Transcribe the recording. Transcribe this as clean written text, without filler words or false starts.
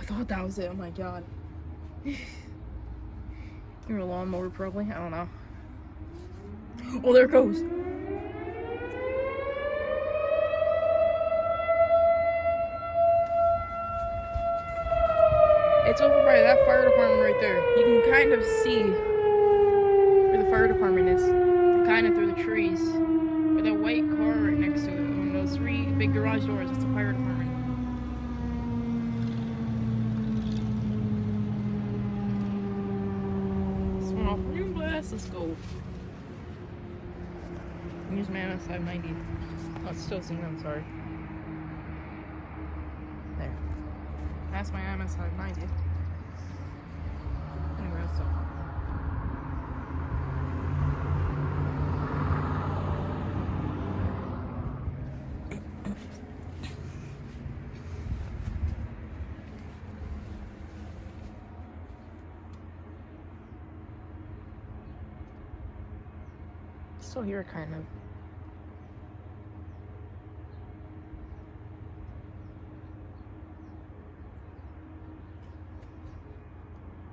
thought that was it. Oh my god. Your lawnmower, probably. I don't know. Oh, there it goes. It's over by that fire department right there. You can kind of see where the fire department is. Kind of through the trees. With that white car right next to it. I mean, those 3 big garage doors. That's the fire department. Swing off new blast. Let's go. Use my MS-590. Oh, it's still singing. I'm sorry. There. That's my MS-590. Anyway, let's go. Still here, kind of.